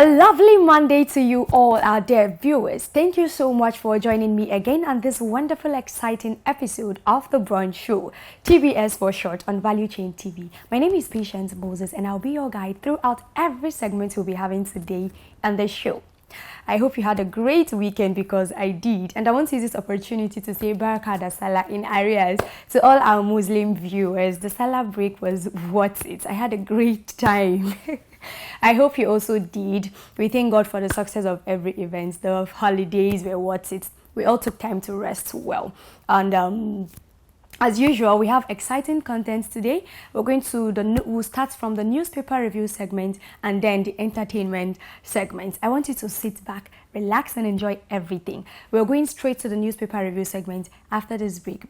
A lovely Monday to you all, our dear viewers. Thank you so much for joining me again on this wonderful, exciting episode of the Brunch Show, TBS for short, on Value Chain TV. My name is Patience Moses, and I'll be your guide throughout every segment we'll be having today on the show. I hope you had a great weekend, because I did, and I want to use this opportunity to say Barakah da Salah in areas to all our Muslim viewers. The Salah break was worth it. I had a great time. I hope you also did. We thank God for the success of every event. The holidays were worth it. We all took time to rest well. And as usual, we have exciting content today. We'll start from the newspaper review segment and then the entertainment segment. I want you to sit back, relax, and enjoy everything. We're going straight to the newspaper review segment after this break.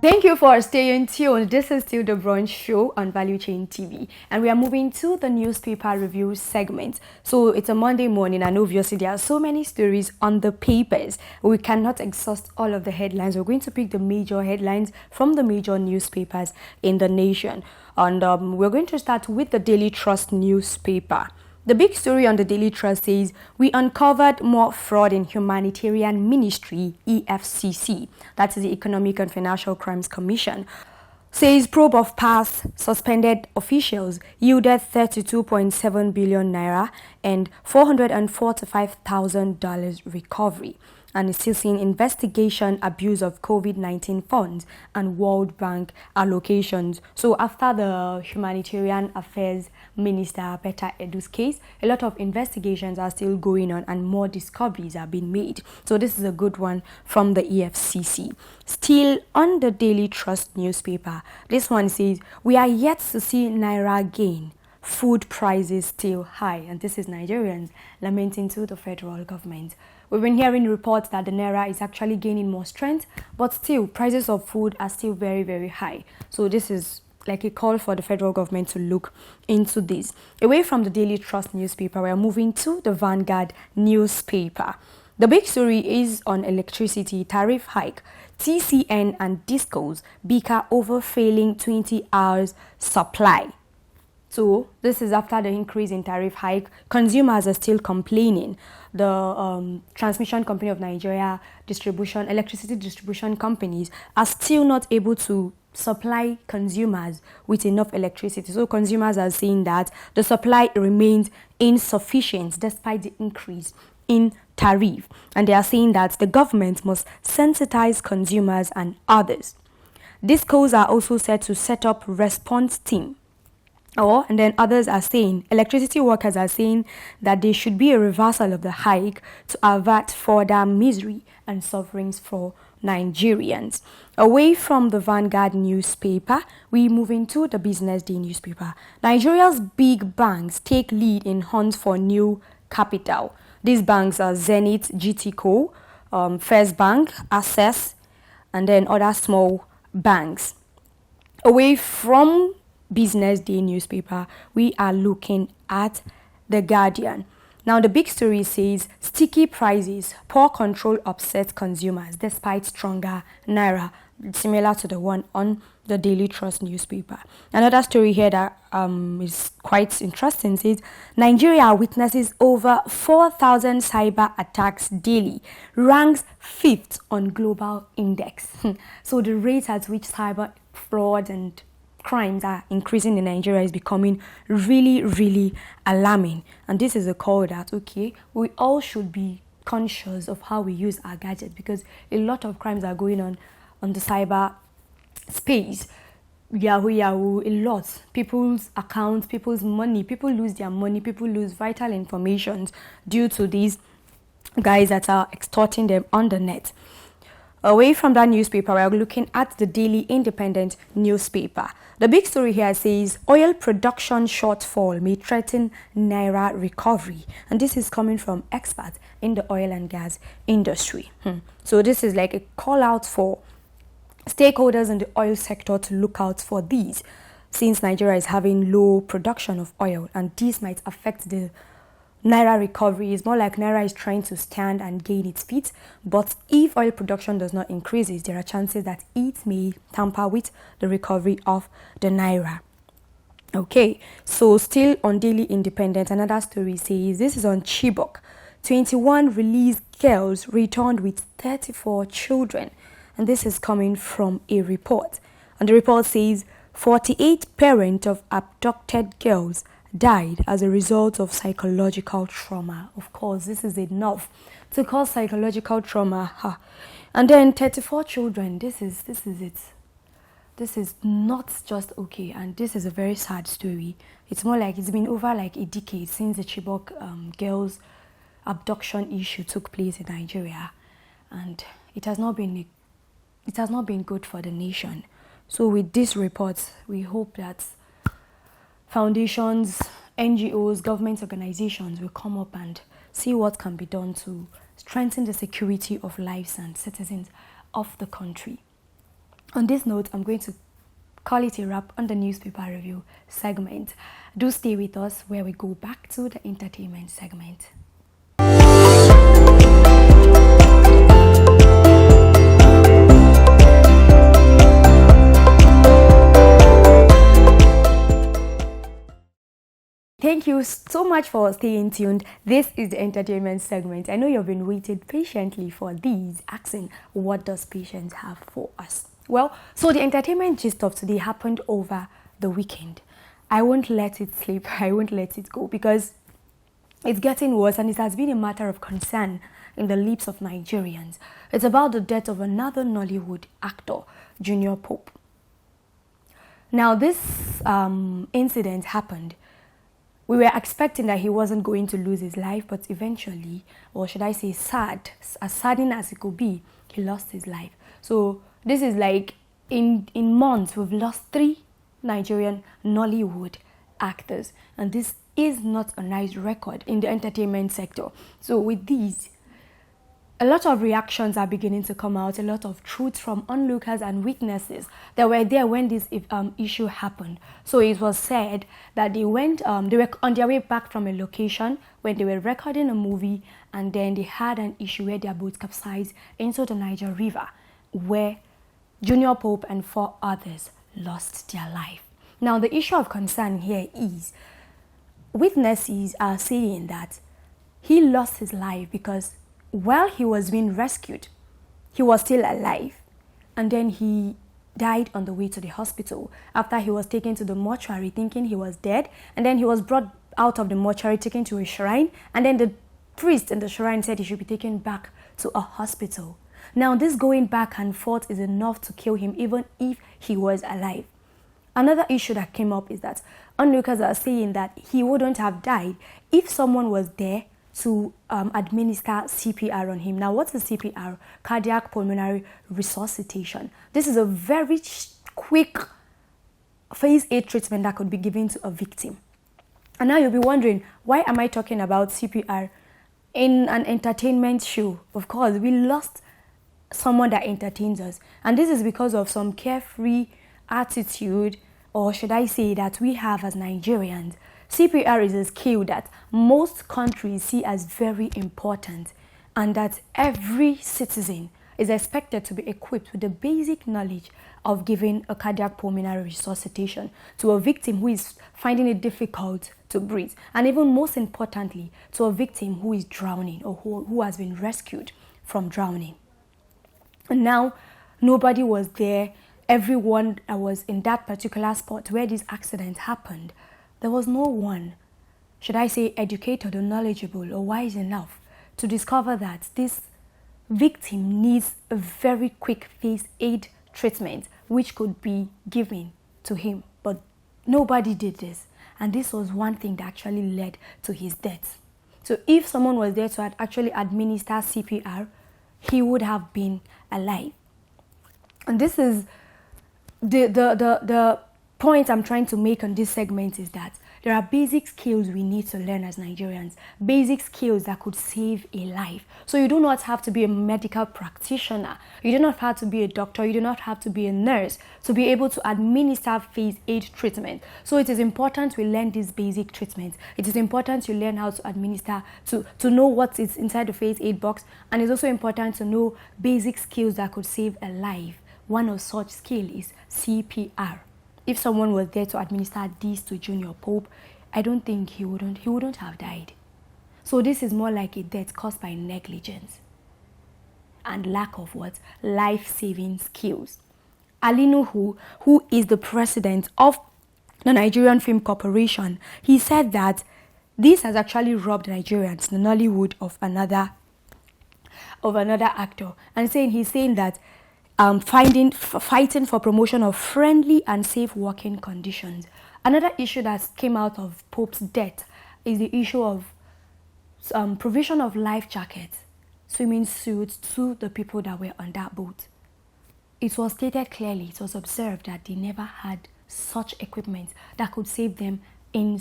Thank you for staying tuned. This is still the Brunch Show on Value Chain TV, and we are moving to the newspaper review segment. So it's a Monday morning, and obviously there are so many stories on the papers. We cannot exhaust all of the headlines. We're going to pick the major headlines from the major newspapers in the nation, and we're going to start with the Daily Trust newspaper. The big story on the Daily Trust says, we uncovered more fraud in Humanitarian Ministry, EFCC, that is the Economic and Financial Crimes Commission, says probe of past suspended officials yielded 32.7 billion naira and $445,000 recovery, and is still seeing investigation abuse of COVID-19 funds and World Bank allocations. So after the Humanitarian Affairs Minister Peter Edu's case, a lot of investigations are still going on and more discoveries are being made. So this is a good one from the EFCC. Still on the Daily Trust newspaper, this one says, we are yet to see Naira gain. Food prices still high. And this is Nigerians lamenting to the federal government. We've been hearing reports that the Naira is actually gaining more strength, but still prices of food are still very, very high. So this is like a call for the federal government to look into this. Away from the Daily Trust newspaper, we are moving to the Vanguard newspaper. The big story is on electricity tariff hike. TCN and Discos bicker over failing 20 hours supply. So this is after the increase in tariff hike. Consumers are still complaining. The Transmission Company of Nigeria, electricity distribution companies are still not able to supply consumers with enough electricity. So consumers are saying that the supply remains insufficient despite the increase in tariff. And they are saying that the government must sensitize consumers and others. Discos are also set to set up response team. And then others are saying, electricity workers are saying that there should be a reversal of the hike to avert further misery and sufferings for Nigerians. Away from the Vanguard newspaper, we move into the Business Day newspaper. Nigeria's big banks take lead in hunt for new capital. These banks are Zenith, GTCO, First Bank, Access, and then other small banks. Away from Business Day newspaper, we are looking at The Guardian. Now the big story says, sticky prices, poor control upsets consumers despite stronger Naira, similar to the one on the Daily Trust newspaper. Another story here that is quite interesting says, Nigeria witnesses over 4,000 cyber attacks daily, ranks 5th on global index. So the rate at which cyber fraud and crimes are increasing in Nigeria is becoming really, really alarming. And this is a call that, okay, we all should be conscious of how we use our gadgets, because a lot of crimes are going on the cyber space. Yahoo, a lot. People's accounts, people's money, people lose their money, people lose vital information due to these guys that are extorting them on the net. Away from that newspaper, we're looking at the Daily Independent newspaper. The big story here says oil production shortfall may threaten Naira recovery. And this is coming from experts in the oil and gas industry. So this is like a call out for stakeholders in the oil sector to look out for these, since Nigeria is having low production of oil, and this might affect the Naira recovery. It's more like Naira is trying to stand and gain its feet, but if oil production does not increase, there are chances that it may tamper with the recovery of the Naira. Okay, so still on Daily Independent, another story says this is on Chibok. 21 released girls returned with 34 children, and this is coming from a report. And the report says 48 parents of abducted girls died as a result of psychological trauma. Of course, this is enough to cause psychological trauma. And then 34 children. This is it. This is not just okay, and this is a very sad story. It's more like it's been over like a decade since the Chibok girls abduction issue took place in Nigeria, and it has not been good for the nation. So with this report, we hope that foundations, NGOs, government organizations will come up and see what can be done to strengthen the security of lives and citizens of the country. On this note, I'm going to call it a wrap on the newspaper review segment. Do stay with us where we go back to the entertainment segment. Thank you so much for staying tuned. This is the entertainment segment. I know you've been waiting patiently for these, asking what does Patience have for us? Well, so the entertainment gist of today happened over the weekend. I won't let it slip. I won't let it go because it's getting worse, and it has been a matter of concern in the lips of Nigerians. It's about the death of another Nollywood actor, Junior Pope. Now, this incident happened. We were expecting that he wasn't going to lose his life, but eventually, or should I say as saddening as it could be, he lost his life. So this is like in months, we've lost 3 Nigerian Nollywood actors. And this is not a nice record in the entertainment sector. So with these, a lot of reactions are beginning to come out, a lot of truths from onlookers and witnesses that were there when this issue happened. So it was said that they were on their way back from a location when they were recording a movie, and then they had an issue where their boat capsized into the Niger River, where Junior Pope and 4 others lost their life. Now, the issue of concern here is witnesses are saying that he lost his life because while he was being rescued, he was still alive, and then he died on the way to the hospital after he was taken to the mortuary thinking he was dead, and then he was brought out of the mortuary, taken to a shrine, and then the priest in the shrine said he should be taken back to a hospital. Now, this going back and forth is enough to kill him even if he was alive. Another issue that came up is that onlookers are saying that he wouldn't have died if someone was there to administer CPR on him. Now, what's the CPR? Cardiac pulmonary resuscitation. This is a very quick phase 8 treatment that could be given to a victim. And now you'll be wondering, why am I talking about CPR in an entertainment show? Of course, we lost someone that entertains us. And this is because of some carefree attitude, or should I say that we have as Nigerians. CPR is a skill that most countries see as very important, and that every citizen is expected to be equipped with the basic knowledge of giving a cardiac pulmonary resuscitation to a victim who is finding it difficult to breathe, and even most importantly, to a victim who is drowning or who has been rescued from drowning. And now, nobody was there. Everyone that was in that particular spot where this accident happened, there was no one, should I say, educated or knowledgeable or wise enough to discover that this victim needs a very quick phase 8 treatment which could be given to him. But nobody did this, and this was one thing that actually led to his death. So if someone was there to actually administer CPR, he would have been alive. And this is the point I'm trying to make on this segment, is that there are basic skills we need to learn as Nigerians, basic skills that could save a life. So you do not have to be a medical practitioner, you do not have to be a doctor, you do not have to be a nurse to be able to administer phase 8 treatment. So it is important we learn these basic treatments. It is important you learn how to administer, to know what is inside the phase 8 box, and it's also important to know basic skills that could save a life. One of such skill is CPR. If someone was there to administer this to Junior Pope, I don't think he wouldn't have died. So this is more like a death caused by negligence and lack of what? Life-saving skills. Ali Nuhu, who is the president of the Nigerian Film Corporation, he said that this has actually robbed Nigerians, the Nollywood, of another actor, and he's saying that fighting for promotion of friendly and safe working conditions. Another issue that came out of Pope's death is the issue of provision of life jackets, swimming suits to the people that were on that boat. It was stated clearly, it was observed that they never had such equipment that could save them in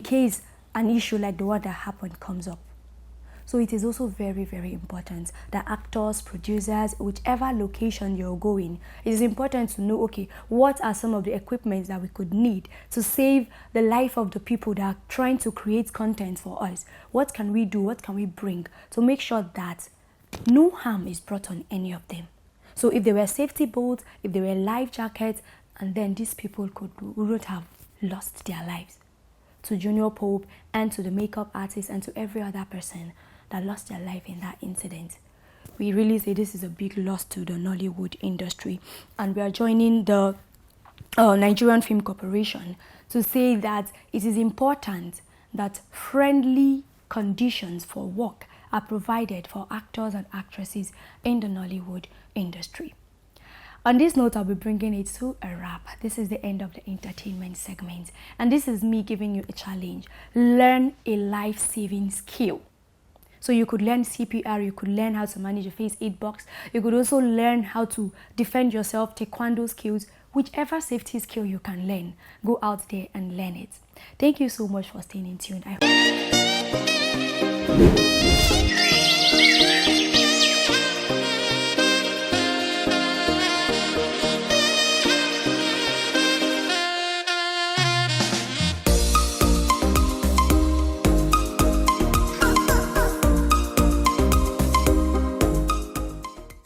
case an issue like the one that happened comes up. So it is also very, very important that actors, producers, whichever location you're going, it is important to know, okay, what are some of the equipment that we could need to save the life of the people that are trying to create content for us? What can we do? What can we bring to make sure that no harm is brought on any of them? So if there were safety bolts, if there were life jackets, and then these people wouldn't have lost their lives. To Junior Pope and to the makeup artist and to every other person that lost their life in that incident, we really say this is a big loss to the Nollywood industry, and we are joining the Nigerian Film Corporation to say that it is important that friendly conditions for work are provided for actors and actresses in the Nollywood industry. On this note, I'll be bringing it to a wrap. This is the end of the entertainment segment, and this is me giving you a challenge. Learn a life-saving skill. So you could learn CPR, you could learn how to manage a phase 8 box, you could also learn how to defend yourself, taekwondo skills, whichever safety skill you can learn, go out there and learn it. Thank you so much for staying in tune.